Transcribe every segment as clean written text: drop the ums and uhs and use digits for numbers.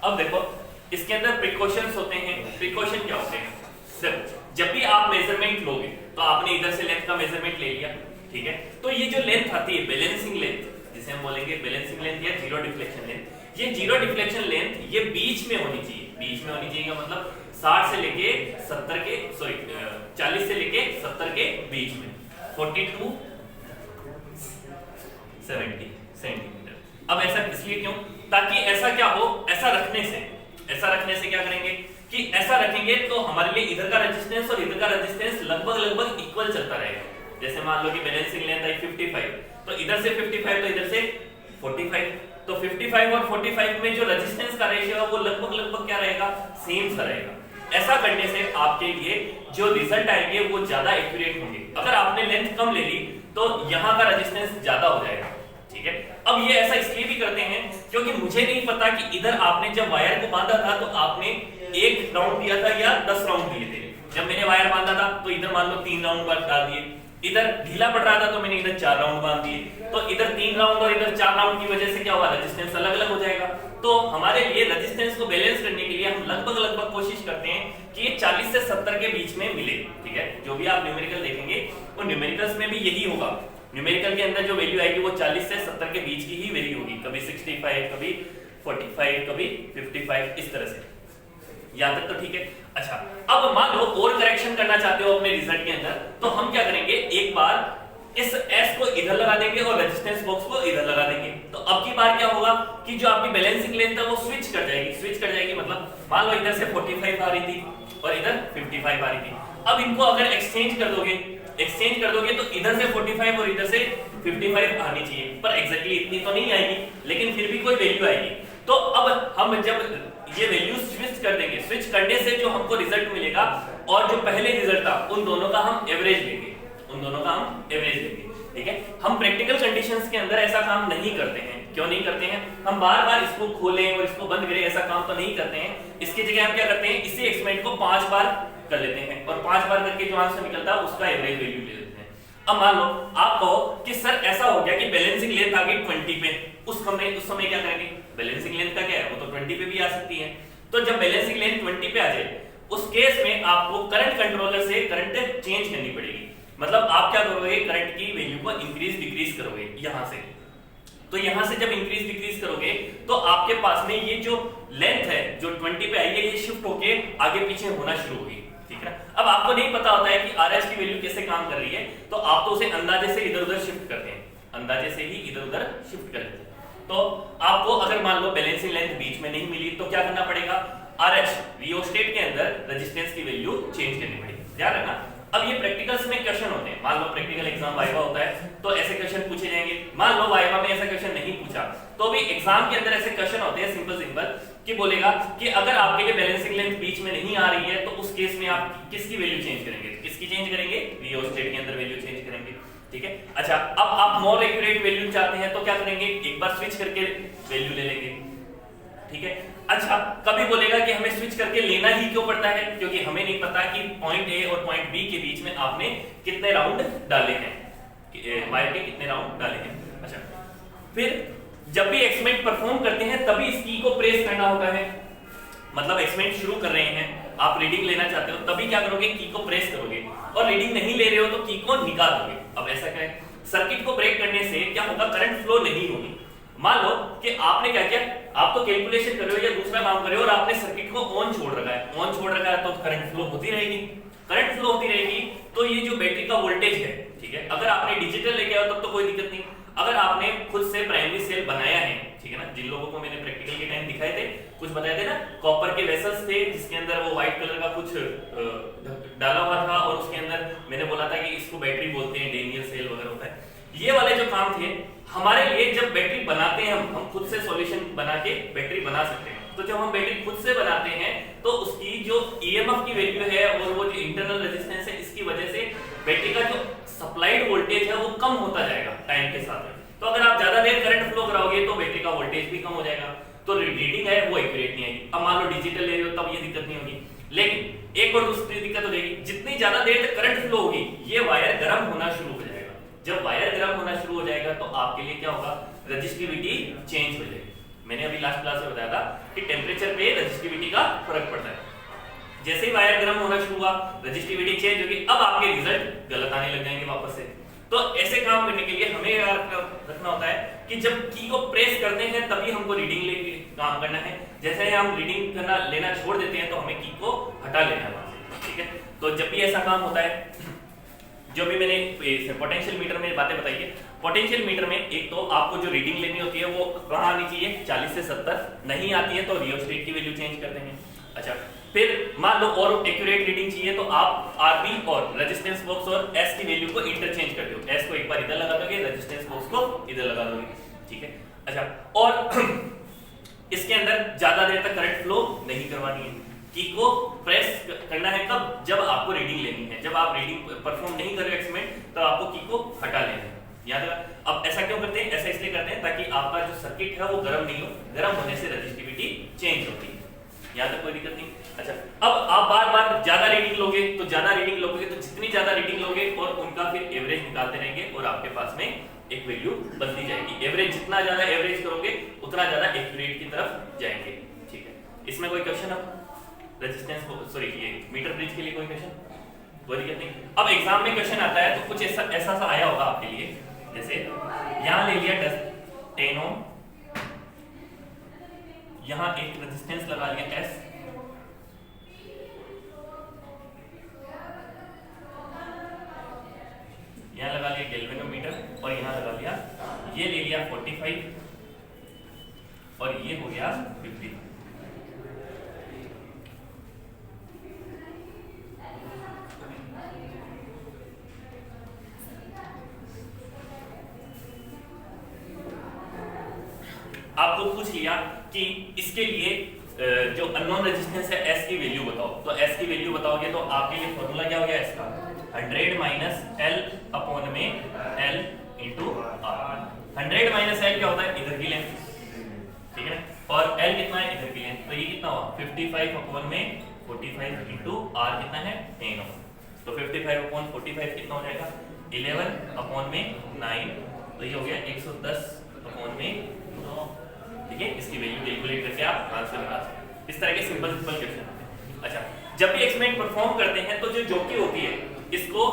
अब देखो इसके अंदर प्रिकॉशंस होते हैं। प्रिकॉशन क्या होते हैं? सिर्फ जब भी आप मेजरमेंट लोगे तो आपने इधर से लेंथ का मेजरमेंट ले लिया, ठीक है, तो ये जो लेंथ आती है बैलेंसिंग लेंथ, जिसे हम बोलेंगे बैलेंसिंग लेंथ या जीरो डिफ्लेक्शन लेंथ, ये जीरो डिफ्लेक्शन लेंथ ये बीच में होनी चाहिए। बीच में होनी चाहिए मतलब 60 से लेके 70 के 40 से लेके 70 के बीच में, 40 to 70 सेंटीमीटर। अब ऐसा इसलिए क्यों? ताकि ऐसा क्या हो, ऐसा रखने से क्या करेंगे कि ऐसा रखेंगे तो हमारे लिए इधर का रेजिस्टेंस और इधर का रेजिस्टेंस लगभग इक्वल चलता रहेगा। जैसे मान लो कि बैलेंसिंग लेंथ आई 55, तो इधर से 55 तो इधर से 45, तो 55 और 45 में जो रेजिस्टेंस का रेशियो है वो लगभग क्या रहेगा, सेम सा रहेगा। ऐसा करने से आपके लिए जो रिजल्ट आएंगे वो ज्यादा एक्यूरेट होंगे। अगर आपने लेंथ कम ले ली तो यहाँ का रेजिस्टेंस ज्यादा हो जाएगा, ठीक है। अब ये ऐसा इसलिए भी करते हैं क्योंकि मुझे नहीं पता कि इधर आपने जब वायर को बांधा था तो आपने 1 राउंड दिया था या 10 राउंड दिए थे। जब मैंने वायर बांधा था तो इधर मान लो 3 राउंड डाल दिए, इधर ढीला पड़ रहा था तो मैंने इधर 4 राउंड बांध दिए, तो इधर 3 राउंड और इधर 4 राउंड की वजह से क्या होगा, रेजिस्टेंस अलग अलग हो जाएगा। तो हमारे लिए रेजिस्टेंस को बैलेंस करने के लिए हम लगभग कोशिश करते हैं कि ये 40 से 70 के बीच में मिले, ठीक है। जो भी आप न्यूमेरिकल देखेंगे वो न्यूमेरिकल्स में भी यही होगा। न्यूमेरिकल के अंदर जो वैल्यू आएगी वो 40 से 70 के बीच की ही वैल्यू होगी, कभी 65, कभी 45, कभी 55, इस तरह से। यहां तक तो ठीक है। अच्छा, अब मान लो और करेक्शन करना चाहते हो अपने रिजल्ट के अंदर, तो हम क्या करेंगे, एक बार इस S को इधर लगा देंगे और रेजिस्टेंस बॉक्स को इधर लगा देंगे। तो अब की बार क्या होगा कि जो आपकी बैलेंसिंग लेंथ है वो स्विच कर जाएगी। मतलब मान लो इधर से 45 आ रही थी और इधर 55 आ रही थी। अब इनको अगर एक्सचेंज कर दोगे तो इधर से 45 और इधर से 55 आनी चाहिए, पर एग्जैक्टली इतनी तो नहीं आएगी, लेकिन फिर भी कोई वैल्यू आएगी। तो अब हम जब ये वैल्यू स्विच कर देंगे, स्विच करने से जो हमको रिजल्ट मिलेगा और जो पहले रिजल्ट था उन दोनों का हम एवरेज लेंगे, ठीक है। हम प्रैक्टिकल कंडीशंस के अंदर ऐसा काम नहीं करते हैं। क्यों नहीं करते हैं? हम बार-बार इसको खोलें और इसको बंद करें, ऐसा काम तो नहीं करते हैं। इसकी जगह हम क्या करते हैं, इसी एक्सपेरिमेंट को 5 बार कर लेते हैं और 5 बार करके जो आंसर निकलता है उसका एवरेज वैल्यू ले लेते हैं। अब मान लो आप कहो कि सर ऐसा हो गया कि बैलेंसिंग लेंथ आ गई 20 पे, उस समय क्या करेंगे? बैलेंसिंग लेंथ का क्या है, वो तो 20 पे भी आ सकती है। तो जब बैलेंसिंग लेंथ 20 पे आ जाए उस केस में आपको करंट कंट्रोलर से करंट चेंज करनी पड़ेगी। मतलब आप क्या करोगे, करंट की वैल्यू को इंक्रीज डिक्रीज करोगे यहां से। तो यहां से जब इंक्रीज डिक्रीज करोगे तो आपके पास में ये जो लेंथ है जो 20 पे आई है ये शिफ्ट होके आगे पीछे होना शुरू होगी, ठीक है। अब आपको नहीं पता होता है कि आरएच की वैल्यू कैसे काम कर रही है, तो आप तो उसे अंदाजे से इधर उधर शिफ्ट करते हैं, अंदाजे से ही इधर उधर शिफ्ट कर लेते हैं। तो आपको अगर मान लो बैलेंसिंग लेंथ बीच में नहीं मिली तो क्या करना पड़ेगा, आरएच रियोस्टेट के अंदर रेजिस्टेंस की वैल्यू चेंज करनी पड़ेगी। ध्यान रखना। अब ये प्रैक्टिकल्स में क्वेश्चन होते हैं, मान लो प्रैक्टिकल एग्जाम वाइवा होता है तो ऐसे क्वेश्चन पूछे जाएंगे। मान लो वाइवा में ऐसा क्वेश्चन नहीं पूछा तो भी एग्जाम के अंदर ऐसे क्वेश्चन होते हैं सिंपल कि बोलेगा कि अगर आपके लिए बैलेंसिंग लेंथ बीच में नहीं आ रही है तो उस केस में आप किसकी वैल्यू चेंज करेंगे? किसकी चेंज करेंगे? रियोस्टेट के अंदर वैल्यू चेंज करेंगे, ठीक है। अच्छा, अब आप मोर एक्यूरेट वैल्यू चाहते हैं तो क्या करेंगे, एक बार स्विच करके वैल्यू ले लेंगे, ठीक है। अच्छा, कभी बोलेगा कि हमें स्विच करके लेना ही क्यों पड़ता है, क्योंकि हमें नहीं पता कि पॉइंट ए और पॉइंट बी के बीच में आपने कितने राउंड डाले हैं, वायर के कितने राउंड डाले हैं। अच्छा, फिर जब भी एक्सपेरिमेंट परफॉर्म करते हैं तभी इस की को प्रेस करना होता है। मतलब एक्सपेरिमेंट शुरू कर रहे हैं, आप रीडिंग लेना चाहते हो तभी क्या करोगे, की को प्रेस करोगे, और रीडिंग नहीं ले रहे हो तो की को निकाल दोगे। अब ऐसा क्या है, सर्किट को ब्रेक करने से क्या होगा, करंट फ्लो नहीं होगी। मान लो कि आपने क्या किया, आप तो कैलकुलेशन कर रहे हो या दूसरा काम कर रहे हो और आपने सर्किट को ऑन छोड़ रखा है तो करंट फ्लो होती रहेगी। तो ये जो बैटरी का वोल्टेज है, ठीक है, अगर आपने डिजिटल लेके आओ तब तो कोई दिक्कत नहीं। अगर आपने खुद से प्राइमरी सेल बनाया है, ठीक है ना, जिन लोगों को मैंने प्रैक्टिकल के टाइम दिखाए थे, कुछ बताए थे ना, कॉपर के वेसल्स थे जिसके अंदर वो व्हाइट कलर का कुछ डाला हुआ था और उसके अंदर मैंने बोला था कि इसको बैटरी बोलते हैं, डेनियल सेल वगैरह होता है। ये वाले जो काम थे हमारे लिए, जब बैटरी बनाते हैं हम खुद से सॉल्यूशन बना के बैटरी बना सकते हैं। तो जब हम बैटरी खुद से बनाते हैं तो उसकी जो ईएमएफ की वैल्यू है और वो जो इंटरनल रेजिस्टेंस है, इसकी वजह से बैटरी का जो सप्लाइड वोल्टेज है वो कम होता जाएगा टाइम के साथ। तो अगर आप ज्यादा देर करंट फ्लो कराओगे तो बैटरी का वोल्टेज भी कम हो जाएगा, तो रीडिंग है वो एक्यूरेट नहीं आएगी। अब मान लो डिजिटल ले रहे हो तब ये दिक्कत नहीं होगी, लेकिन एक और दूसरी दिक्कत हो जाएगी, जितनी ज्यादा देर तक करंट फ्लो होगी ये वायर गर्म होना शुरू हो जाएगा। जब वायर गर्म होना शुरू हो जाएगा तो आपके लिए क्या होगा, रेजिस्टिविटी चेंज हो जाएगी। मैंने अभी लास्ट क्लास में बताया था कि टेम्परेचर पे रेजिस्टिविटी का फर्क पड़ता है। जैसे ही वायर गर्म होना शुरू हुआ, रेजिस्टिविटी चेंज होगी, अब आपके रिजल्ट गलत आने लग जाएंगे वापस से। तो ऐसे काम करने के लिए हमें याद रखना होता है कि जब की को प्रेस करते हैं तभी हमको रीडिंग लेके काम करना है। जैसे ही हम रीडिंग करना लेना छोड़ देते हैं तो हमें की को हटा लेना है वहां से, ठीक है। तो जब भी ऐसा काम होता है, जो भी मैंने पोटेंशियल मीटर में बातें बताई है, पोटेंशियल मीटर में एक तो आपको जो रीडिंग लेनी होती है वो कहाँ आनी चाहिए, 40 से 70, नहीं आती है तो रियोस्टेट की वैल्यू चेंज करते हैं। अच्छा, फिर मान लो और एक्यूरेट रीडिंग चाहिए तो आप आरबी और रेजिस्टेंस बॉक्स और एस की वैल्यू को इंटरचेंज करते हो। एस को एक बार इधर लगा दोगे, रेजिस्टेंस बॉक्स को इधर लगा दोगे, ठीक है। अच्छा, और इसके अंदर ज्यादा देर तक करंट फ्लो नहीं करवानी है। की को प्रेस करना है कब, जब आपको रीडिंग लेनी है। जब आप रीडिंग परफॉर्म नहीं कर रहे एक्सपेरिमेंट तो आपको की को हटा लेना है, याद रखना। अब ऐसा क्यों करते हैं, ऐसा इसलिए करते हैं ताकि आपका जो सर्किट है वो गर्म नहीं हो, गर्म होने से रेजिस्टिविटी चेंज होती है, यहाँ तक कोई दिक्कत नहीं। अच्छा, अब आप बार बार ज्यादा रीडिंग लोगे तो जितनी ज्यादा रीडिंग लोगे और उनका फिर एवरेज निकालते रहेंगे और आपके पास में एक वैल्यू बनती जाएगी। एवरेज जितना ज्यादा एवरेज करोगे उतना ज्यादा एक्यूरेट की तरफ जाएंगे, ठीक है। इसमें कोई क्वेश्चन, अब रेजिस्टेंस सॉरी ये मीटर ब्रिज के लिए कोई क्वेश्चन, कोई दिक्कत नहीं। अब एग्जाम में क्वेश्चन आता है तो कुछ ऐसा सा आया होगा आपके लिए, जैसे यहाँ ले लिया 10 ओम, यहाँ एक रेजिस्टेंस लगा लिया S, यहाँ लगा लिया गैल्वेनोमीटर और यहाँ लगा लिया, ये ले लिया 45 और ये हो गया 50। आपको पूछ लिया कि इसके लिए जो अननोन रेजिस्टेंस है S की वैल्यू बताओ, तो S की वैल्यू बताओगे तो आपके लिए फॉर्मूला क्या हो गया S का, 100 माइनस L अपॉन में L into R। 100 minus L क्या होता है, इधर की लेंथ, ठीक है ना, और L कितना है, इधर की लेंथ, तो ये कितना हुआ 55 अपॉन में 45 इंटू R कितना है 10 ओम। तो 55 अपॉन 45 कितना हो जाएगा 11 अपॉन में 9, तो ये हो गया 110 अपॉन में 9, ठीक है। इसकी वैल्यू कैलकुलेट करके आप आंसर निकाल सकते हैं। इस तरह के सिंपल क्वेश्चन होते हैं। अच्छा, जब भी एक्सपेरिमेंट परफॉर्म करते हैं तो जो जोकी होती है इसको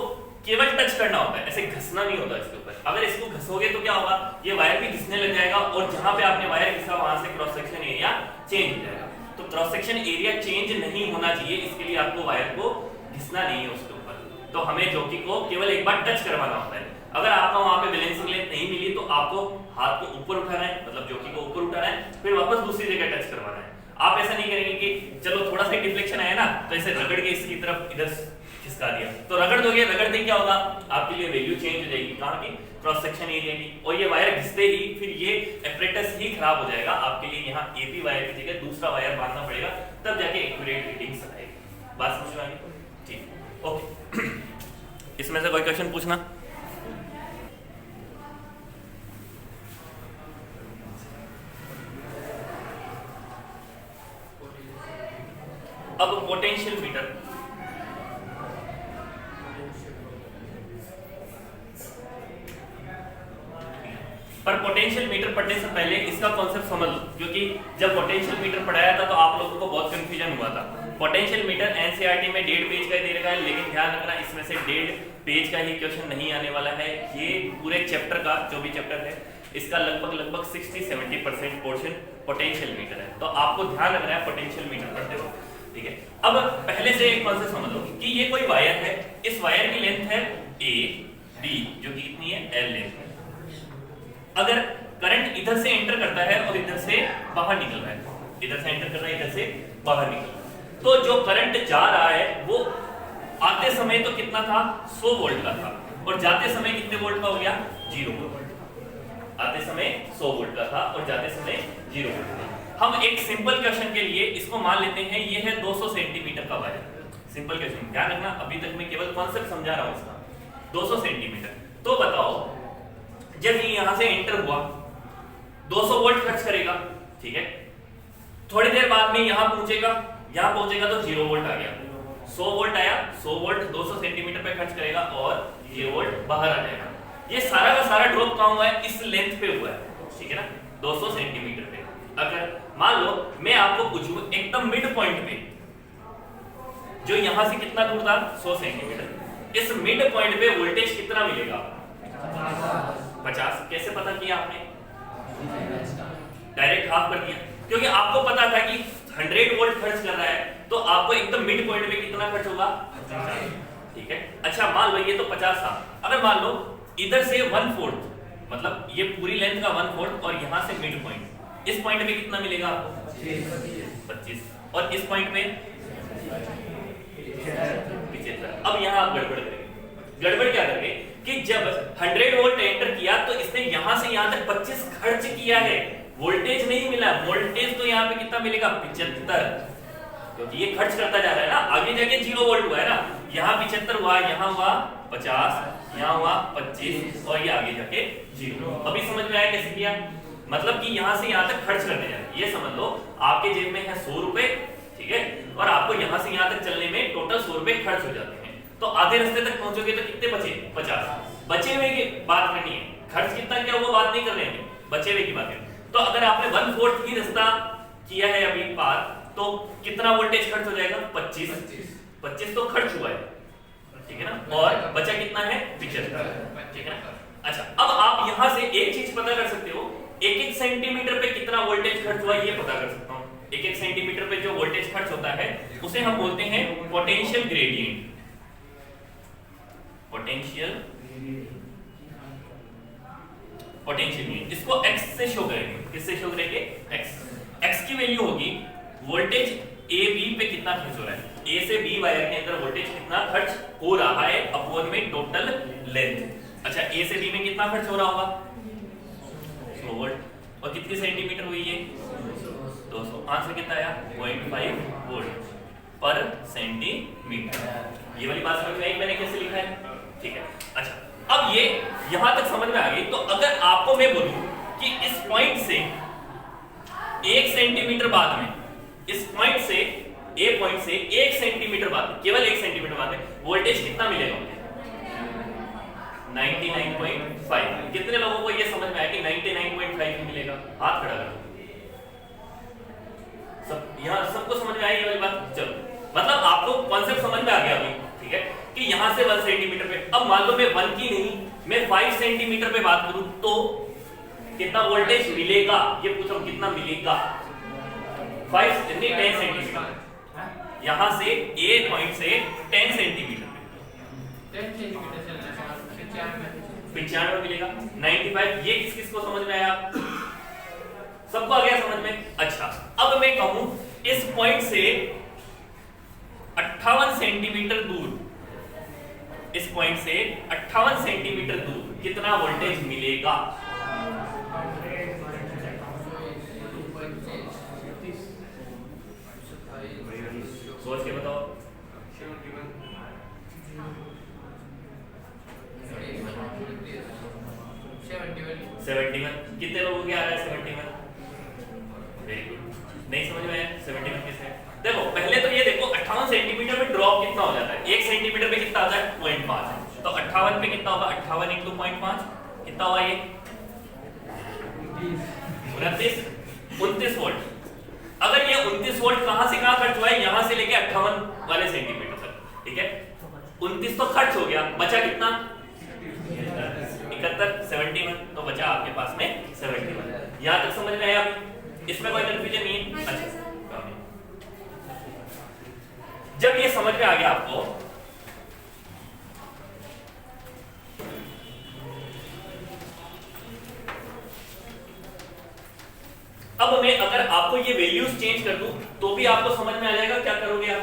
केवल टच करना होता है, ऐसे घसना नहीं होता इसके ऊपर। अगर इसको घसोगे तो क्या होगा, ये वायर भी घिसने लग जाएगा और जहां पे आपने वायर घिसा वहां से क्रॉस सेक्शन एरिया चेंज हो जाएगा। तो क्रॉस सेक्शन एरिया चेंज नहीं होना चाहिए, इसके लिए आपको वायर को घिसना नहीं है उसके ऊपर। तो हमें जोकी को केवल एक बार टच करवाना होता है। अगर आपको वहां पे बैलेंसिंग लेंथ नहीं मिली तो आपको हाथ को ऊपर उठाना है, मतलब जोकी को ऊपर उठाना है, फिर वापस दूसरी जगह टच करवाना है। आप ऐसा नहीं करेंगे कि चलो थोड़ा सा डिफ्लेक्शन आया ना तो ऐसे रगड़ के इसकी तरफ इधर खिसका दिया, तो रगड़ दोगे, रगड़ते ही क्या होगा, आपके लिए वैल्यू चेंज हो जाएगी कहां की, क्रॉस सेक्शन एरिया की, और ये वायर घिसते ही फिर ये एपरेटस ही खराब हो जाएगा। आपके लिए यहाँ एपी वायर की जगह दूसरा वायर बांधना पड़ेगा, तब जाके एक्यूरेट रीडिंग्स आएगी। बात समझ में आ गई? ठीक, ओके। इसमें से कोई क्वेश्चन पूछना? अब पोटेंशियल मीटर, पर पोटेंशियल मीटर पढ़ने से पहले इसका कॉन्सेप्ट समझ लो, क्योंकि जब पोटेंशियल मीटर पढ़ाया था तो आप लोगों को बहुत कंफ्यूजन हुआ था। पोटेंशियल मीटर एनसीईआरटी में 1.5 पेज का दे रखा है, लेकिन ध्यान रखना इसमें से 1.5 पेज का ही क्वेश्चन नहीं आने वाला है। ये पूरे चैप्टर का जो भी चैप्टर है इसका लगभग 60-70% पोर्शन पोटेंशियल मीटर है। तो आपको ध्यान रखना है पोटेंशियल मीटर पढ़ते हो, ठीक है। अब पहले से एक कॉन्सेप्ट समझ लो कि ये कोई वायर है, इस वायर की लेंथ है ए डी, जो कि इतनी है एल लेंथ है। अगर करंट इधर से एंटर करता है और इधर से बाहर निकल रहा है, इधर से एंटर कर रहा है, इधर से बाहर निकल रहा है, तो जो करंट जा रहा है वो आते समय तो कितना था 100 वोल्ट का था, और जाते समय कितने वोल्ट का हो गया 0 वोल्ट। आते समय 100 वोल्ट का था और जाते समय 0 वोल्ट का। हम एक सिंपल क्वेश्चन के लिए इसको मान लेते हैं ये है 200 सेंटीमीटर का वायर। सिंपल क्वेश्चन, ध्यान रखना, अभी तक मैं केवल कॉन्सेप्ट समझा रहा हूं इसका। 200 सेंटीमीटर, तो बताओ जब ये यहां से एंटर हुआ 200 वोल्ट खर्च करेगा, ठीक है। थोड़ी देर बाद में यहां पहुंचेगा तो 0 वोल्ट आ गया, 100 वोल्ट आया, 100 वोल्ट 200 सेंटीमीटर पे खर्च करेगा और 0 वोल्ट बाहर आ जाएगा। ये सारा का सारा ड्रॉप कहां हुआ है, इस लेंथ पे हुआ है, ठीक है ना, 200 सेंटीमीटर पे। अगर मान लो मैं आपको पूछूं एकदम मिड पॉइंट पे, जो यहां से कितना दूर था 100 सेंटीमीटर, इस मिड पॉइंट पे वोल्टेज कितना मिलेगा 50। कैसे पता किया आपने? डायरेक्ट हाफ कर दिया, क्योंकि आपको पता था कि 100 वोल्ट खर्च कर रहा है तो आपको एकदम मिड पॉइंट पे कितना खर्च होगा 50। ठीक है, अच्छा मान लो ये तो 50 था, अगर मान लो इधर से 1/4 मतलब ये पूरी लेंथ का 1/4 और यहां से मिड पॉइंट, इस पॉइंट पे कितना मिलेगा आपको 25 और इस पॉइंट पे 75। अब यहां आप गड़बड़ करेंगे। गड़बड़ क्या करेंगे कि जब 100 वोल्ट एंटर किया तो इसने यहां से यहां तक 25 खर्च किया है, वोल्टेज नहीं मिला। वोल्टेज तो यहां पे कितना मिलेगा 75, क्योंकि ये खर्च करता जा रहा है ना, आगे जाके 0 वोल्ट हुआ है ना, यहां 75 हुआ, यहां हुआ 50, यहां हुआ 25 और ये आगे जाके 0। अभी समझ में आया कैसे किया? मतलब कि यहां से यहां तक खर्च करने जा रहे हैं। ये समझ लो आपके जेब में है 100 रुपए, ठीक है, और आपको यहां से यहां तक चलने में टोटल 100 रुपए खर्च हो जाते हैं, तो आधे रास्ते तक पहुंचोगे तो कितने बचे 50। बचे हुए की बात करनी है, खर्च कितना किया वो बात नहीं कर रहे हैं, बचे हुए की बात है। तो अगर आपने 1/4 ही रास्ता किया है अभी पार, तो कितना वोल्टेज खर्च हो जाएगा 25 तो खर्च हुआ है, ठीक है ना, और बचा कितना है 75, ठीक है ना। अच्छा, अब आप यहां से एक चीज पता कर सकते हो, 1-1 सेंटीमीटर पे कितना वोल्टेज खर्च हुआ ये पता कर सकता हूं। 1-1 सेंटीमीटर पे जो वोल्टेज खर्च होता है उसे हम बोलते हैं पोटेंशियल ग्रेडियंट। पोटेंशियल ग्रेडियंट, इसको x से शो करेंगे। किससे शो करेंगे? x की वैल्यू होगी वोल्टेज ए बी पे कितना खर्च हो रहा है, ए से बी वायर के अंदर वोल्टेज कितना खर्च हो रहा है अपॉन में टोटल लेंथ। अच्छा, ए से बी में कितना खर्च हो रहा होगा 100 वोल्ट, और कितनी सेंटीमीटर हुई है 200। आंसर कितना आया 0.5 वोल्ट पर सेंटीमीटर। ये वाली बात समझ में आई मैंने कैसे लिखा है? ठीक है। अच्छा, अब ये यहां तक समझ में आ गई। तो अगर आपको मैं बोलूं कि इस पॉइंट से 1 सेंटीमीटर बाद में, इस पॉइंट से ए पॉइंट से 1 सेंटीमीटर बाद में, केवल 1 सेंटीमीटर बाद में वोल्टेज कितना मिलेगा मुझे 99.5। कितने लोगों को ये समझ में आया कि 99.5 मिलेगा? हाथ खड़ा करो। सब यहां सबको समझ में आई ये वाली बात? चलो, मतलब आपको कॉन्सेप्ट समझ में आ गया अभी, ठीक है, कि यहां से 1 सेंटीमीटर पे, अब मान लो मैं 1 की नहीं मैं 5 सेंटीमीटर पे बात करूं तो कितना वोल्टेज मिलेगा, ये पूछो कितना मिलेगा 5 नहीं 10 सेंटीमीटर, यहां से ए पॉइंट से 10 सेंटीमीटर 95 मिलेगा 95। ये किस किस को समझ में आया? सबको आ गया समझ में? अच्छा, अब मैं कहूं इस पॉइंट से 58 सेंटीमीटर दूर, इस पॉइंट से 58 सेंटीमीटर दूर कितना वोल्टेज मिलेगा? सोच के बताओ। 71। कितने लोगों के आ रहा है 71? Very good. नहीं समझ में आया 71 कैसे? देखो पहले तो ये देखो 58 सेंटीमीटर में ड्रॉप कितना हो जाता है, 1 सेंटीमीटर पे कितना आता है 0.5, तो 58 पे कितना होगा 58 × 0.5 कितना होगा ये 29 वोल्ट। अगर ये 29 वोल्ट कहां से कहां खर्च हुआ है, यहां से लेके 58 वाले सेंटीमीटर तक, ठीक है, 29 तो खर्च हो गया, बचा कितना 71 71, तो बचा आपके पास में 71। यहां तक समझ में आया? इसमें कोई कंफ्यूजन नहीं है? अच्छा, जब ये समझ में आ गया आपको, अब मैं अगर आपको ये वैल्यूज चेंज कर दूं तो भी आपको समझ में आ जाएगा। क्या करोगे आप?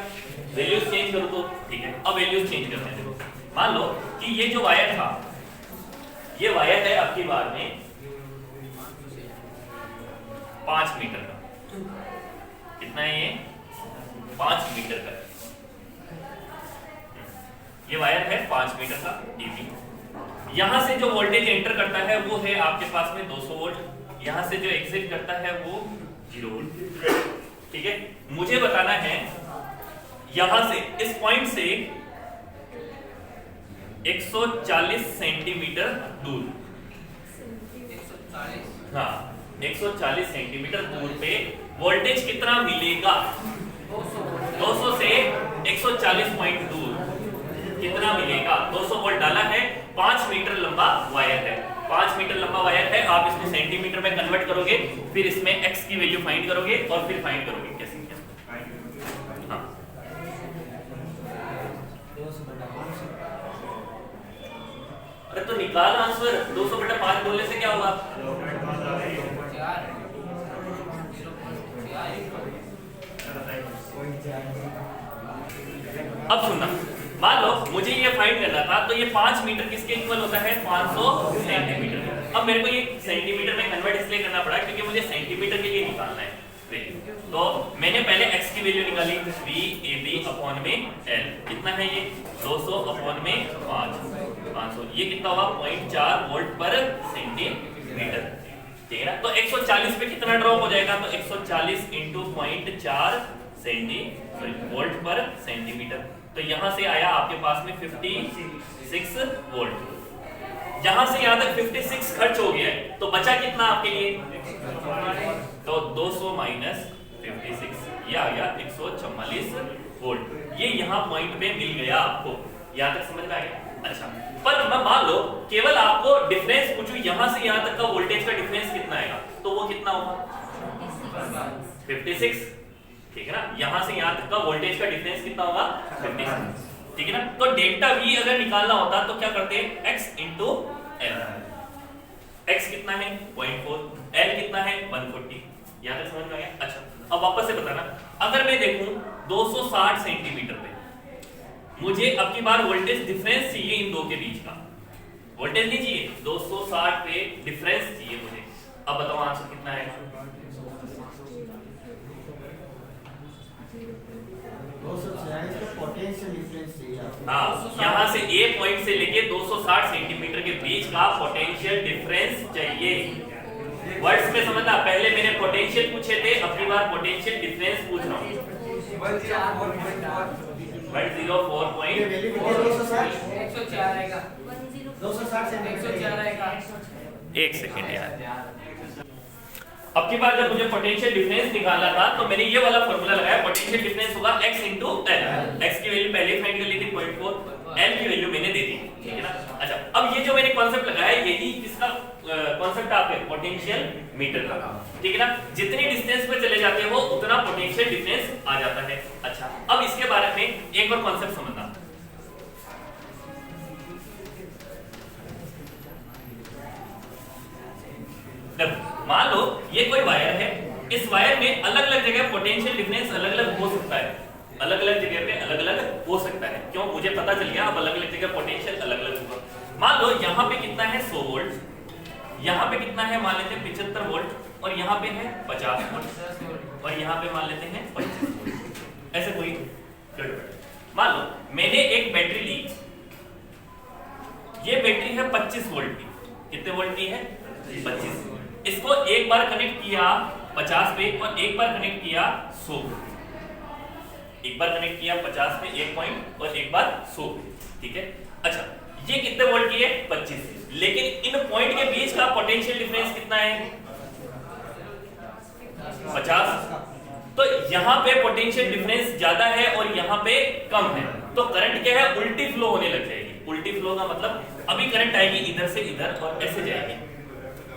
वैल्यूज चेंज करो तो ठीक है। अब वैल्यूज चेंज करते हैं। देखो मान लो कि ये जो वायर था, ये वायर है आपकी बार में 5 मीटर का, कितना है ये 5 मीटर का, ये वायर है 5 मीटर का डीपी। यहां से जो वोल्टेज एंटर करता है वो है आपके पास में 200 वोल्ट, यहां से जो एग्जिट करता है वो 0 वोल्ट, ठीक है। मुझे बताना है यहां से इस पॉइंट से 140 सेंटीमीटर दूर, हाँ 140 सेंटीमीटर दूर पे वोल्टेज कितना मिलेगा? 200 से 140 पॉइंट दूर कितना मिलेगा? 200 वोल्ट डाला है, 5 मीटर लंबा वायर है, 5 मीटर लंबा वायर है। आप इसको सेंटीमीटर में कन्वर्ट करोगे, फिर इसमें x की वैल्यू फाइंड करोगे और फिर फाइंड करोगे कैसे क्या? हाँ, अरे तो निकाल आंसर। 200/5 बोलने से क्या होगा? अब सुनना, मान लो मुझे ये फाइंड करना था, तो ये 5 मीटर किसके इक्वल होता है? 500 सेंटीमीटर। अब मेरे को ये सेंटीमीटर में कन्वर्ट इसलिए करना पड़ा क्योंकि मुझे सेंटीमीटर के लिए निकालना है वैल्यू। तो मैंने पहले x की वैल्यू निकाली, VAB/L कितना है ये? 200/500। ये कितना हुआ? 0.4 वोल्ट पर सेंटीमीटर, ठीक है ना? तो 140 पे कितना ड्रॉप हो जाएगा? तो 140 × 0.4 वोल्ट पर सेंटीमीटर। तो यहां से आया आपके पास में 56 वोल्ट। यहां से यहां तक 56 खर्च हो गया है, तो बचा कितना आपके लिए? तो 200 माइनस 56, ये आ गया 144 वोल्ट। ये यहां पॉइंट पे मिल गया आपको, यहां तक समझ में आ गया? अच्छा, पर मैं मान लो केवल आपको डिफरेंस पूछूं, यहां से यहां तक का वोल्टेज का डिफरेंस कितना आएगा, तो वो कितना होगा? 56, ठीक है ना? यहां से यहां तक का वोल्टेज का डिफरेंस कितना होगा? 56, ठीक है ना? तो डेल्टा V अगर निकालना होता तो क्या करते हैं? x × L। x कितना है? 0.4, L कितना है? 140। यहां तक समझ में आ गया? अच्छा, अब वापस से बताना, अगर मैं देखूं 260 सेंटीमीटर पे मुझे अब की बार वोल्टेज डिफरेंस चाहिए इन दो के बीच का, वोल्टेज नहीं चाहिए, 260 पे डिफरेंस चाहिए मुझे। अब बताओ आंसर कितना है? 246 का पोटेंशियल डिफरेंस चाहिए आपको। हाँ, यहाँ से A पॉइंट से लेके 260 सेंटीमीटर के बीच का पोटेंशियल डिफरेंस चाहिए। वर्ड्स में समझना, पहले मैंने पोटेंशियल पूछे थे, अब की बार पोटेंशियल डिफरेंस पूछ रहा हूँ। 104 एक सेकेंड यार। अब की बार जब मुझे पोटेंशियल डिफरेंस निकालना था तो मैंने ये वाला फॉर्मूला लगाया, पोटेंशियल डिफरेंस होगा x × L। x की वैल्यू पहले फाइंड कर ली थी 0.4, L की वैल्यू मैंने दे दी, ठीक है ना? अच्छा, अब ये जो मैंने कॉन्सेप्ट लगाया यही किसका कॉन्सेप्ट आपके पोटेंशियल मीटर का, ठीक है ना? जितनी डिस्टेंस पे चले जाते हो उतना पोटेंशियल डिफरेंस आ जाता है। अच्छा, अब इसके बारे में एक और कॉन्सेप्ट समझना। मान लो ये कोई वायर है, इस वायर में अलग अलग जगह पोटेंशियल डिफरेंस अलग अलग हो सकता है, अलग अलग जगह पे अलग अलग हो सकता है। क्यों? मुझे पता चल गया अब अलग अलग जगह पोटेंशियल अलग अलग होगा। मान लो यहाँ पे कितना है? 100 वोल्ट, यहाँ पे कितना है? मान लेते हैं 75 वोल्ट, और यहाँ पे है 50 वोल्ट, और यहाँ पे मान लेते हैं 25 वोल्ट। ऐसे कोई गड़बड़। मान लो मैंने एक बैटरी ली, ये बैटरी है 25 वोल्ट की। कितने वोल्ट की है? 25। इसको एक बार कनेक्ट किया 50 पे और एक बार कनेक्ट किया 100 पे। एक बार कनेक्ट किया 50 पे 1 पॉइंट और एक बार 100 पे, ठीक है? अच्छा, ये कितने वोल्ट की है? 25। लेकिन इन पॉइंट के बीच का पोटेंशियल डिफरेंस कितना है? 50। तो यहाँ पे पोटेंशियल डिफरेंस ज्यादा है और यहाँ पे कम है, तो करंट क्या है? उल्टी फ्लो होने लग जाएगी। उल्टी फ्लो का मतलब अभी करंट आएगी इधर से इधर और ऐसे जाएगी।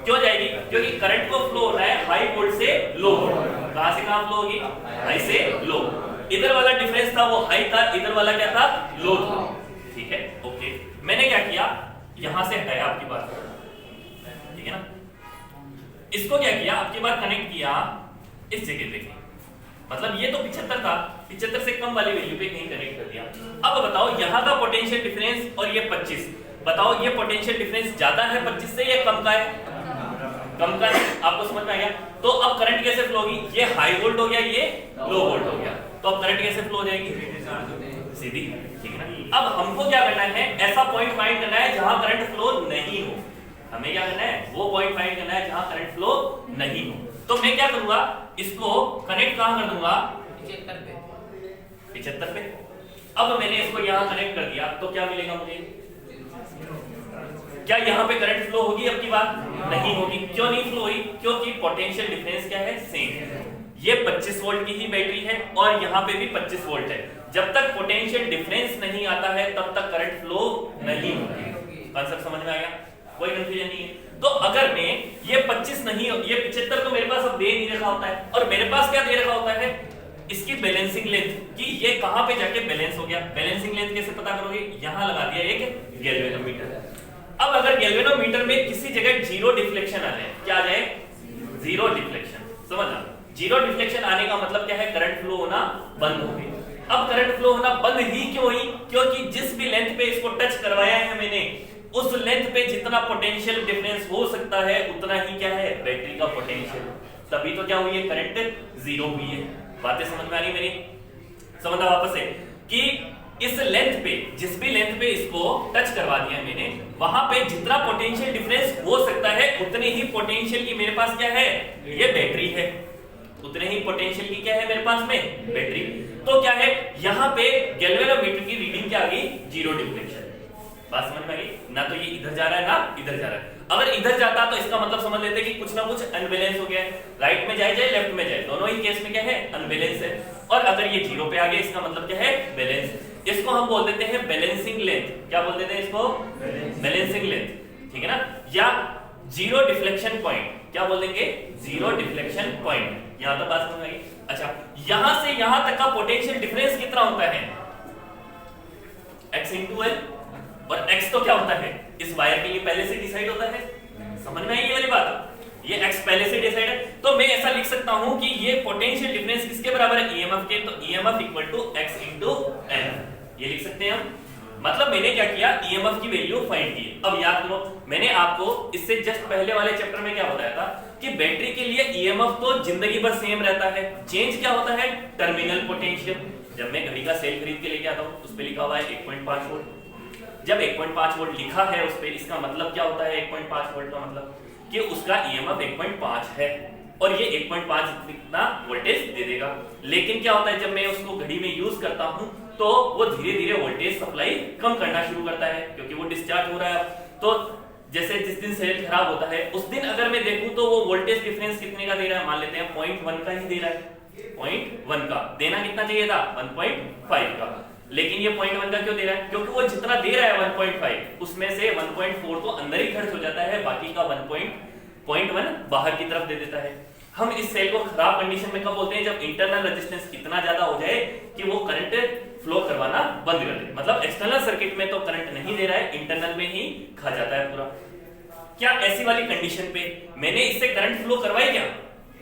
क्यों जाएगी? क्योंकि करंट को फ्लो हो रहा है हाई वोल्ट से लो वोल्ट। कहां से कहां फ्लो होगी? हाई से लो। इधर वाला डिफरेंस था वो हाई था, इधर वाला क्या था? लो था, ठीक है? ओके, मैंने क्या किया? यहां से हटाया आपकी बात, ठीक है ना? इसको क्या किया? आपकी बार कनेक्ट किया इस जगह पे, मतलब ये तो 75 था, 75 से कम वाली वैल्यू पे कहीं कनेक्ट कर दिया। अब बताओ यहाँ का पोटेंशियल डिफरेंस और ये 25, बताओ ये पोटेंशियल डिफरेंस ज्यादा है 25 से या कम का है? कम का है। आपको समझ में आ गया? तो अब करंट कैसे फ्लो होगी? ये हाई वोल्ट हो गया, ये लो वोल्ट हो गया, तो अब करंट कैसे फ्लो हो जाएगी? सीधी, ठीक है ना? अब हमको क्या करना है? ऐसा पॉइंट फाइंड करना है जहां करंट फ्लो नहीं हो। हमें क्या करना है? वो पॉइंट फाइंड करना है जहां करंट फ्लो नहीं हो। तो मैं क्या करूंगा? इसको कनेक्ट कहां कर दूंगा? 75 पे। अब मैंने इसको यहां कनेक्ट कर दिया तो क्या मिलेगा मुझे? क्या यहाँ पे करंट फ्लो होगी? अब की बात नहीं होगी। क्यों नहीं फ्लो हुई? क्योंकि पोटेंशियल डिफरेंस क्या है? सेम है। ये 25 वोल्ट की ही बैटरी है और यहाँ पे भी 25 वोल्ट है। जब तक पोटेंशियल डिफरेंस नहीं आता है तब तक करंट फ्लो नहीं होगी। कॉन्सेप्ट समझ में आ गया? कोई कंफ्यूजन नहीं है। तो अगर मैं ये 25 नहीं, ये 75 तो मेरे पास अब दे नहीं रखा होता है, और मेरे पास क्या दे रखा होता है? इसकी बैलेंसिंग लेंथ, कि ये कहां पे जाके बैलेंस हो गया। बैलेंसिंग लेंथ कैसे पता करोगे? यहां लगा दिया एक गैल्वेनोमीटर। अब अगर गैल्वेनोमीटर में किसी जगह जीरो डिफ्लेक्शन आ जाए, क्या आ जाए? Zero deflection. समझना, जीरो डिफ्लेक्शन आने का मतलब क्या है? करंट फ्लो होना बंद हो गई। अब करंट फ्लो होना बंद ही क्यों हुई? क्योंकि जिस भी लेंथ पे इसको टच करवाया है मैंने, उस लेंथ पे जितना पोटेंशियल डिफरेंस हो सकता है उतना ही क्या है? बैटरी का पोटेंशियल। तभी तो क्या हुई है? करंट जीरो हुई है। बातें समझ में आ रही मेरी? समझना वापस से कि इस लेंथ पे, जिस भी लेंथ पे इसको टच करवा दिया मैंने, वहां पे जितना पोटेंशियल डिफरेंस हो सकता है उतनी ही पोटेंशियल की मेरे पास क्या है? ये बैटरी है। उतने ही पोटेंशियल की क्या है मेरे पास में? बैटरी। तो क्या है? यहां पे गैल्वेनोमीटर की रीडिंग क्या आ गई? Zero deflection. बात समझ में आ गई? ना तो ये इधर जा रहा है ना इधर जा रहा है। अगर इधर जाता तो इसका मतलब समझ लेते कि कुछ ना कुछ अनबैलेंस हो गया है। राइट में जाए लेफ्ट में जाए, दोनों ही केस में क्या है? अनबैलेंस है। और अगर ये जीरो पे आ गया, इसका मतलब क्या है? बैलेंस। इसको हम बोल देते हैं बैलेंसिंग लेंथ। क्या बोल देते हैं इसको? Balancing length. ठीक है ना? या जीरो डिफ्लेक्शन पॉइंट। क्या बोल देंगे? Zero deflection point. यहां तक बात समझ में आई? अच्छा, यहां से यहां तक का पोटेंशियल डिफरेंस कितना होता है? x into l। और x तो क्या होता है? इस वायर के लिए पहले से डिसाइड होता है। समझ में आई ये वाली बात? ये x पहले से डिसाइड है। तो मैं ऐसा लिख सकता हूं कि ये पोटेंशियल डिफरेंस किसके बराबर है? EMF के। तो EMF equal to x into l, ये लिख सकते हैं हम। मतलब मैंने क्या किया? EMF की वैल्यू फाइंड की। अब याद करो, मैंने आपको इससे जस्ट पहले वाले चैप्टर में क्या बताया था कि बैटरी के लिए EMF तो जिंदगी भर सेम रहता है। चेंज क्या होता है? Terminal potential. जब मैं घड़ी का सेल खरीद के लेके आता हूं, उस पे लिखा हुआ है 1.5 वोल्ट। जब 1.5 वोल्ट लिखा है उस पे, इसका मतलब क्या होता है? 1.5 वोल्ट का मतलब कि उसका EMF 1.5 है और ये 1.5 इतना वोल्टेज दे देगा। लेकिन क्या होता है, जब मैं उसको घड़ी में यूज करता हूं तो वो धीरे धीरे वोल्टेज सप्लाई कम करना शुरू करता है, क्योंकि वो डिस्चार्ज हो रहा है। तो जैसे जिस दिन सेल खराब होता है उस दिन अगर मैं देखूं तो वो वोल्टेज डिफरेंस कितने का दे रहा है? मान लेते हैं 0.1 का ही दे रहा है। 0.1 का देना कितना चाहिए था? 1.5 का। लेकिन ये 0.1 का क्यों दे रहा है? क्योंकि वो जितना दे रहा है 1.5, उसमें से 1.4 तो अंदर ही खर्च हो जाता है, बाकी का 1.1 बाहर की तरफ दे देता है। हम इस सेल को खराब कंडीशन में कब बोलते हैं? जब इंटरनल रेजिस्टेंस इतना ज्यादा हो जाए कि वो करंट फ्लो करवाना बंद कर दे। मतलब एक्सटर्नल सर्किट में तो करंट नहीं दे रहा है, इंटरनल में ही खा जाता है पूरा। क्या ऐसी वाली कंडीशन पे मैंने इससे करंट फ्लो करवाई? क्या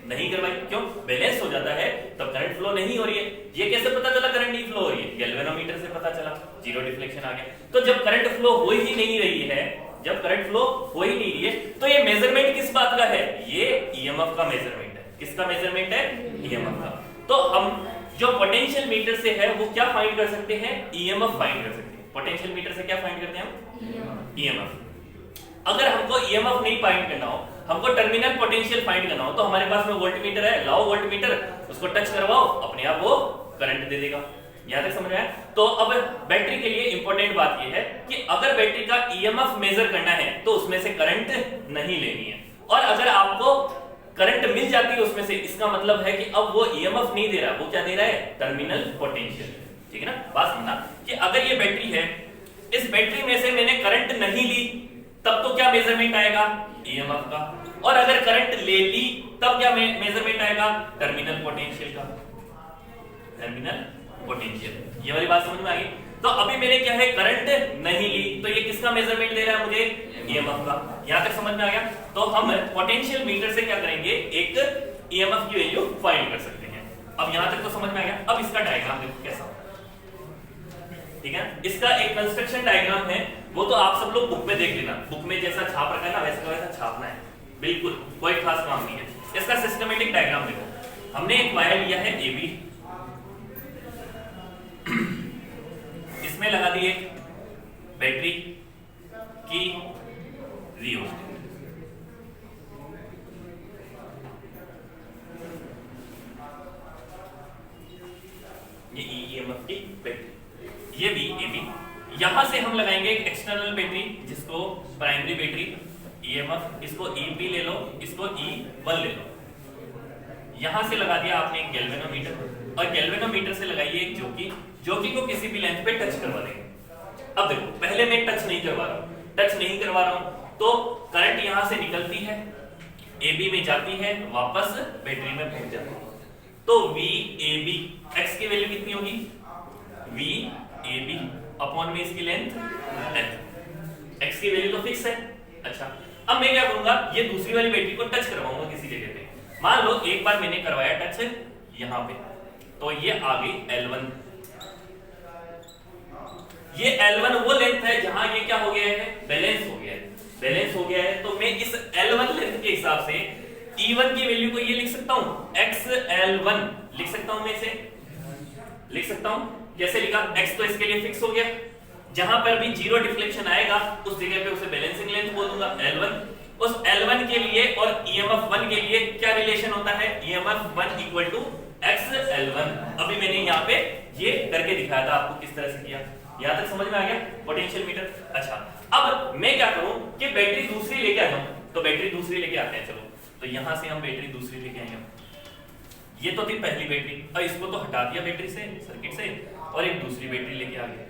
नहीं करवाई। क्यों? बैलेंस हो जाता है तब करंट फ्लो नहीं हो रही है। ये कैसे पता चला करंट नहीं फ्लो हो रही है? गैल्वेनोमीटर से पता चला, जीरो डिफ्लेक्शन आ गया। तो जब करंट फ्लो हो ही नहीं रही है, जब करंट फ्लो हो ही नहीं रही है, तो ये मेजरमेंट किस बात का है? ये EMF का मेजरमेंट है। किसका मेजरमेंट है? EMF का। तो हम जो पोटेंशियल मीटर से है वो क्या फाइंड कर सकते हैं? EMF फाइंड कर सकते हैं। पोटेंशियल मीटर से क्या फाइंड करते हैं हम? EMF। अगर हमको EMF नहीं फाइंड करना हो, हमको टर्मिनल पोटेंशियल फाइंड करना हो, तो हमारे पास में वोल्टमीटर है, लाओ वोल्टमीटर, उसको टच करवाओ, अपने आप वो करंट दे देगा। यहां तक समझ में आया? तो अब बैटरी के लिए इंपॉर्टेंट बात यह है कि अगर बैटरी का EMF मेजर करना है तो उसमें से करंट नहीं लेनी है, और अगर आपको करंट मिल जाती है उसमें से, इसका मतलब है कि अब वो EMF नहीं दे रहा, वो क्या दे रहा है? Terminal potential. ठीक है ना? बात समझना कि अगर ये बैटरी है, इस बैटरी में से मैंने करंट नहीं ली, तब तो क्या मेजरमेंट आएगा? EMF का। और अगर करंट ले ली तब क्या मेजरमेंट आएगा? टर्मिनल पोटेंशियल का। Terminal potential. ये वाली बात समझ में आ गई? तो अभी मैंने क्या है? करंट नहीं ली, तो ये किसका मेजरमेंट दे रहा है मुझे? EMF का। यहां तक समझ में आ गया? तो हम पोटेंशियल मीटर से क्या करेंगे? एक EMF की वैल्यू फाइंड कर सकते हैं। अब यहां तक तो समझ में आ गया। अब इसका डायग्राम देखो कैसा, ठीक है? इसका एक कंस्ट्रक्शन डायग्राम है, वो तो आप सब लोग बुक में देख लेना। बुक में जैसा छाप रखा है ना, वैसा वैसा छापना है, बिल्कुल कोई खास काम नहीं है। इसका सिस्टमेटिक डायग्राम देखो। हमने एक वायर लिया है AB, इसमें लगा दी एक बैटरी की रियोस्टेट। ये EMF की बैटरी, ये भी AB, यहां से हम लगाएंगे एक एक्सटर्नल बैटरी जिसको प्राइमरी बैटरी ईएमएफ, इसको ईपी ले लो, इसको ई1 ले लो। यहां से लगा दिया आपने एक गैल्वेनोमीटर और गैल्वेनोमीटर से लगाइए एक जोकी को किसी भी लेंथ पे टच करवा देंगे। अब देखो पहले मैं टच नहीं करवा रहा हूं तो करंट यहां से निकलती है, AB में जाती है, वापस बैटरी में पहुंच जाती है। तो VAB x की वैल्यू कितनी होगी? VAB अपॉन में इसकी लेंथ l। x की वैल्यू तो फिक्स है। अच्छा अब मैं क्या करूंगा, ये दूसरी वाली बैटरी को टच करवाऊंगा किसी जगह पे। मान लो एक बार मैंने करवाया टच यहां पे, तो ये आ गई L1। ये L1 वो लेंथ है जहां ये क्या हो गया है, बैलेंस हो गया है। तो मैं इस L1 लेंथ के हिसाब से E1 की वैल्यू को ये लिख सकता हूं, XL1 लिख सकता हूं। मैं इसे लिख सकता हूं, कैसे लिखा? X तो इसके लिए फिक्स हो गया, जहां पर भी जीरो डिफ्लेक्शन आएगा उस जगह पे उसे बैलेंसिंग लेंथ बोल दूंगा L1। उस L1 के लिए और EMF1 के लिए क्या रिलेशन होता है? EMF1 equal to XL1। अभी मैंने यहाँ पे ये करके दिखाया था आपको किस तरह से किया। यहाँ तक समझ में आ गया पोटेंशियल मीटर? अच्छा अब मैं क्या करूं कि बैटरी दूसरी लेके आ जाऊं, तो बैटरी दूसरी लेके आते हैं। चलो तो यहां से हम बैटरी दूसरी लेके आएंगे। ये तो थी पहली बैटरी, और इसको तो हटा दिया बैटरी से, सर्किट से, और एक दूसरी बैटरी लेके आ गए।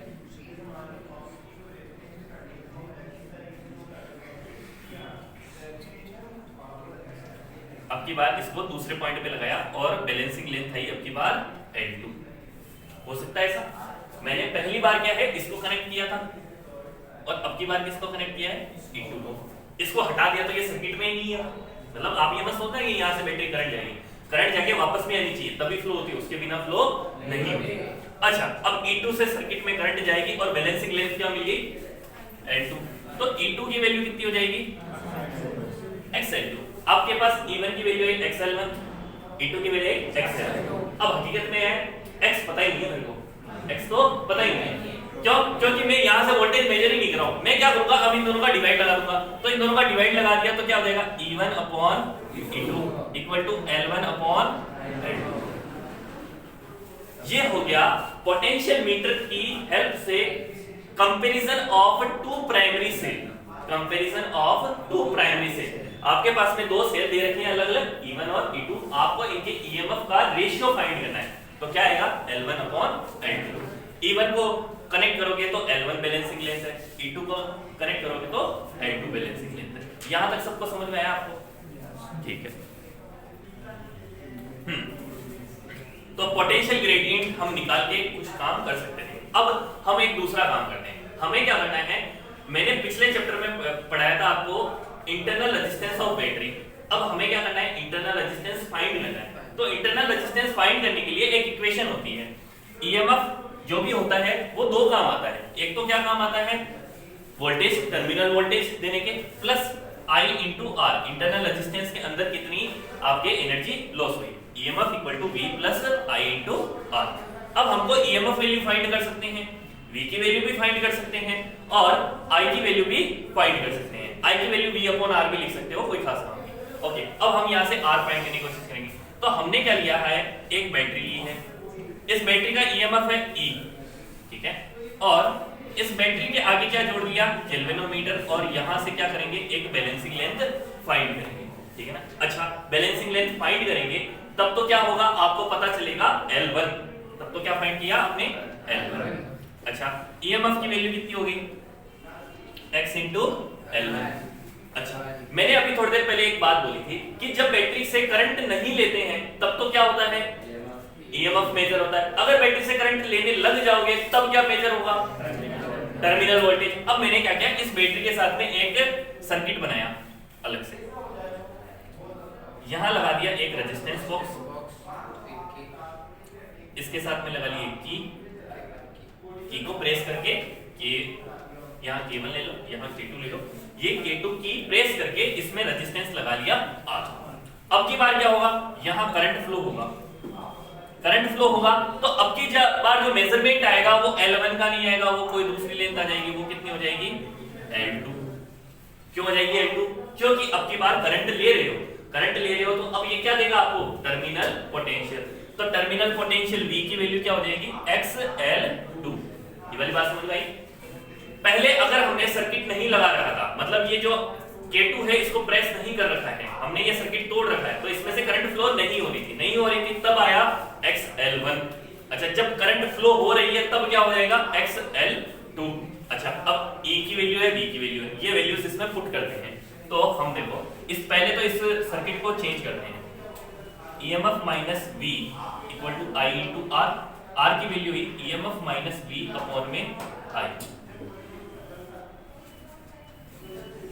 अब की बार इसको दूसरे पॉइंट पे लगाया और बैलेंसिंग लेंथ आई अब की बार L2। हो सकता है ऐसा? मैंने पहली बार क्या है इसको कनेक्ट किया था और अब की बार किसको कनेक्ट किया है? E2 को। इसको हटा दिया तो ये सर्किट में ही नहीं है। मतलब आप ये मत सोचना कि यहाँ से बैटरी करंट जाएगी, करंट जाके वापस में आनी चाहिए तभी फ्लो होती है, उसके बिना फ्लो नहीं होती। अच्छा अब E2 से सर्किट में करंट जाएगी और बैलेंसिंग लेंथ क्या मिल गई? L2। तो E2 की वैल्यू कितनी हो जाएगी? XL2। आपके पास E1 की वैल्यू है XL1, E2 की वैल्यू है XL2। अब हकीकत में है X पता ही नहीं है मेरे को, X तो पता ही नहीं है। क्यों? क्योंकि मैं यहाँ से वोल्टेज मेजर ही नहीं कर रहा हूँ। मैं क्या करूंगा, अब इन दोनों का डिवाइड लगा दूंगा। तो इन दोनों का डिवाइड लगा दिया तो क्या हो जाएगा? E1 upon E2 equal to L1 upon L2। ये हो गया पोटेंशियल मीटर की हेल्प से comparison of two primary cell. Comparison of two primary cell. आपके पास में दो सेल दे रखी हैं अलग अलग, E1 और E2। आपको इनके EMF का रेशियो फाइंड करना है। तो क्या आएगा? L1 upon L2। E1 को कनेक्ट करोगे तो L1 बैलेंसिंग लेंथ है, E2 को कनेक्ट करोगे तो L2 बैलेंसिंग लेंथ है। यहां तक सबको समझ में आया आपको? ठीक है। तो पोटेंशियल ग्रेडियंट हम निकाल के कुछ काम कर सकते हैं। अब हम एक दूसरा काम करते हैं। हमें क्या करना है, मैंने पिछले चैप्टर में पढ़ाया था आपको इंटरनल रेजिस्टेंस ऑफ बैटरी। अब हमें क्या करना है, इंटरनल रेजिस्टेंस फाइंड करना है। तो इंटरनल रेजिस्टेंस फाइंड करने के लिए एक इक्वेशन होती है। ईएमएफ जो भी होता है वो दो काम आता है। एक तो क्या काम आता है, वोल्टेज, टर्मिनल वोल्टेज देने के, plus I into R, internal resistance के अंदर कितनी आपके एनर्जी लॉस हुई। EMF equal to V plus I into R. अब हमको ईएमएफ वैल्यू फाइंड कर सकते हैं, V की वैल्यू भी फाइंड कर सकते हैं और I की वैल्यू भी फाइंड कर सकते हैं। I की वैल्यू V अपॉन R भी लिख सकते हो, कोई खास काम नहीं। ओके, अब हम यहाँ से R फाइंड करने की कोशिश करेंगे। तो हमने क्या लिया है, एक बैटरी ली है, इस बैटरी का ईएमएफ है E, ठीक है, और इस बैटरी के आगे क्या जोड़ दिया, गैल्वेनोमीटर, और यहां से क्या करेंगे, एक बैलेंसिंग लेंथ फाइंड करेंगे, ठीक है ना। अच्छा, बैलेंसिंग लेंथ फाइंड करेंगे तब तो क्या होगा, आपको पता चलेगा L1। तब तो क्या फाइंड किया आपने, L1। अच्छा, ईएमएफ की वैल्यू कितनी होगी, x इंटू L1। अच्छा, मैंने अभी थोड़ी देर पहले एक बात बोली थी कि जब बैटरी से करंट नहीं लेते हैं तब तो क्या होता है, ईएमएफ मेजर होता है। अगर बैटरी से करंट लेने लग जाओगे तब क्या मेजर होगा, टर्मिनल वोल्टेज। अब मैंने क्या किया, इस बैटरी के साथ में एक सर्किट बनाया अलग से, यहां लगा दिया एक रेजिस्टेंस बॉक्स, इसके साथ में लगा लिए की को प्रेस करके, कि यहाँ K1 ले लो, यहाँ K2 ले लो, ये K2 की प्रेस करके इसमें रेजिस्टेंस लगा लिया R। अब की बार क्या होगा, यहाँ करंट फ्लो होगा, करंट फ्लो होगा तो अब की बार जो मेजरमेंट आएगा वो L1 का नहीं आएगा, वो कोई दूसरी लेंथ आ जाएगी। वो कितनी हो जाएगी, L2। क्यों हो जाएगी L2, क्योंकि अब की बार करंट ले रहे हो, करंट ले रहे हो तो अब ये क्या देगा आपको, टर्मिनल पोटेंशियल। तो टर्मिनल पोटेंशियल V की वैल्यू क्या हो जाएगी, XL2। ये वाली बात समझ में आई। पहले अगर हमने सर्किट नहीं लगा रखा था, मतलब ये जो K2 है इसको प्रेस नहीं कर रखा है, हमने ये सर्किट तोड़ रखा है, तो इसमें से करंट फ्लो नहीं हो रही थी, तब आया XL1। अच्छा, जब करंट फ्लो हो रही है तब क्या हो जाएगा XL2। अच्छा, अब E की वैल्यू है, B की वैल्यू है, ये वैल्यूज इसमें पुट करते हैं। तो हम देखो पहले तो इस सर्किट को चेंज करते हैं। EMF minus V equal to I into R, R की वैल्यू हुई EMF माइनस V अपॉन में I,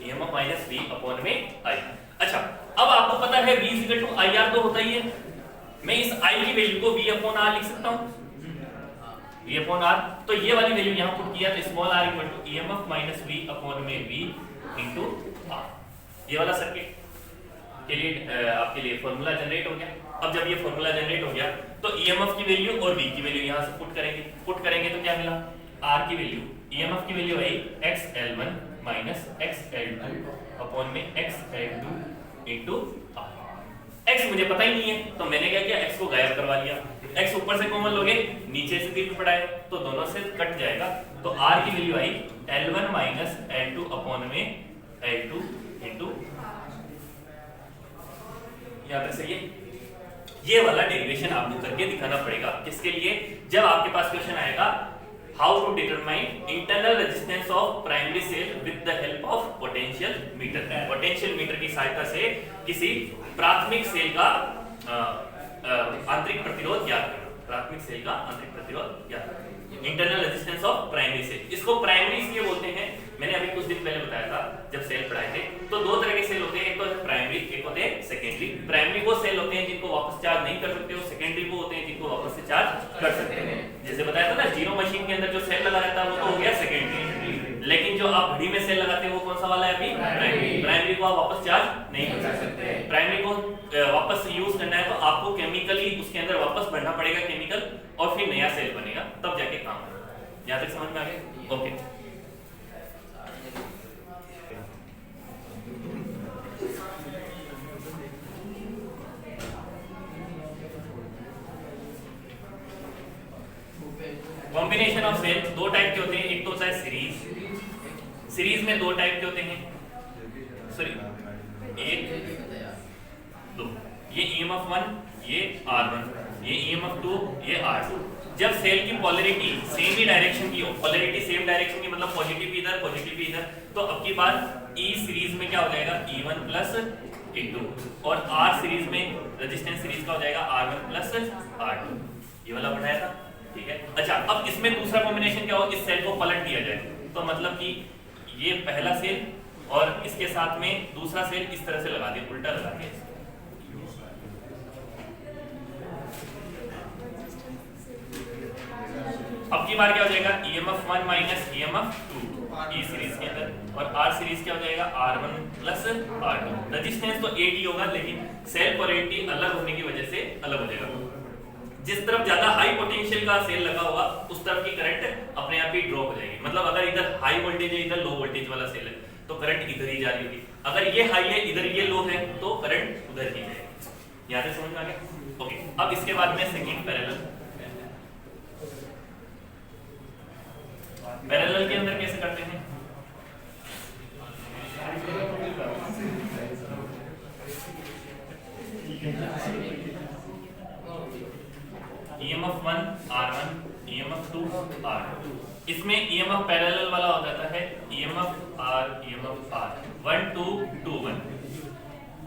EMF minus V upon में I। अच्छा, अब आपको पता है V इक्वल टू IR तो होता ही है, मैं इस I की वैल्यू को V अपॉन R लिख सकता हूँ, V अपॉन R। तो ये वाली वैल्यू यहाँ पुट किया तो small r equal to EMF minus V upon में V इंटू R। ये वाला सर्किट के लिए आपके लिए फॉर्मूला जनरेट हो गया। अब जब ये फॉर्मूला जनरेट हो गया तो EMF की वैल्यू और V की वैल्यू यहाँ से पुट करेंगे तो क्या मिला, R की वैल्यू, EMF की वैल्यू आई XL1 माइनस XL2 अपॉन में XL2 इंटू R। X मुझे पता ही नहीं है तो मैंने क्या किया, X को गायब करवा लिया। X ऊपर से कॉमन लोगे, नीचे से 3 पढ़ाए तो दोनों से कट जाएगा, तो R की वैल्यू आई L1 माइनस L2 अपॉन में L2 इंटू, यहाँ पे सही है। ये वाला डेरिवेशन आपको करके दिखाना पड़ेगा, किसके लिए, जब आपके पास क्वेश्चन आएगा how to determine internal resistance of primary cell with the help of potential meter. Potential meter की सहायता से किसी प्राथमिक सेल का आंतरिक प्रतिरोध ज्ञात करना, प्राथमिक सेल का आंतरिक प्रतिरोध ज्ञात करना, internal resistance of primary cell. इसको प्राइमरी इसलिए बोलते हैं, मैंने अभी कुछ दिन पहले बताया था जब सेल पढ़ाए थे, तो 2 तरह के सेल होते हैं, एक तो प्राइमरी, एक होते हैं सेकेंडरी। प्राइमरी वो सेल होते हैं जिनको वापस चार्ज नहीं कर सकते हो, सेकेंडरी वो होते हैं जिनको वापस से चार्ज कर सकते हैं। जैसे बताया था ना, जीरो मशीन के अंदर जो सेल लगा रहता है वो तो हो गया सेकेंडरी, लेकिन जो आप घड़ी में सेल लगाते हैं वो कौन सा वाला है अभी, प्राइमरी। प्राइमरी को आप वापस चार्ज नहीं कर सकते। प्राइमरी को वापस यूज करना है तो आपको केमिकली उसके अंदर वापस भरना पड़ेगा केमिकल, और फिर नया सेल बनेगा, तब जाके काम होगा। यहाँ तक समझ में आ गया? Okay. Combination of cell 2 type के होते हैं, एक तो होता है सीरीज में 2 टाइप के होते हैं, सॉरी 1 2, ये EMF 1, ये R1, ये EMF 2, ये R2। जब सेल की पोलैरिटी सेम ही डायरेक्शन की हो, पोलैरिटी सेम डायरेक्शन की मतलब पॉजिटिव इधर पॉजिटिव इधर, तो अब की बार E सीरीज में क्या हो जाएगा E1 प्लस E2, और R सीरीज में रेजिस्टेंस सीरीज का हो जाएगा R1 प्लस R2। ये वाला बढ़ाया था, ठीक है। अच्छा, अब इसमें दूसरा कॉम्बिनेशन क्या हो, इस सेल को पलट दिया जाए, तो मतलब कि ये पहला सेल और इसके साथ में दूसरा सेल इस तरह से लगा दिया, उल्टा लगा दिया। अब की बार क्या हो जाएगा, EMF 1 minus EMF 2 E series के अंदर, और R सीरीज क्या हो जाएगा R1 प्लस R2। रेजिस्टेंस तो AD होगा, लेकिन सेल पोलैरिटी अलग होने की वजह से अलग हो जाएगा। जिस तरफ ज्यादा हाई पोटेंशियल का सेल लगा होगा उस तरफ की करंट अपने आप ही ड्रॉप हो जाएगी। मतलब अगर इधर हाई वोल्टेज है, इधर लो वोल्टेज वाला सेल है, तो करंट इधर ही जा रही होगी। अगर ये हाई है, इधर ये लो है, तो करंट उधर ही जाएगी। यहाँ से समझ में आ गया? ओके। अब इसके बाद में सेकंड पैरेलल के अंदर कैसे करते हैं, EMF 1 R1, EMF 2 R2। इसमें EMF पैरेलल वाला हो जाता है EMF R 1 2 2 1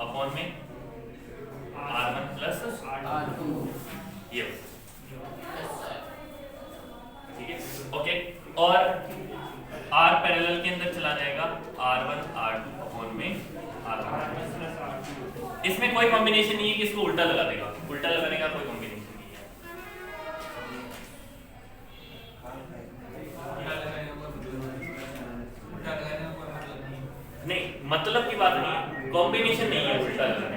अपॉन में R1 प्लस R2, ये ठीक है, ओके। और R पैरेलल के अंदर चला जाएगा R1 R2 अपॉन में R1 प्लस R2। इसमें कोई कॉम्बिनेशन नहीं है कि इसको उल्टा लगा देगा, उल्टा लगाने का कोई कॉम्बिनेशन नहीं, मतलब की बात नहीं है, कॉम्बिनेशन नहीं है उल्टा लगाने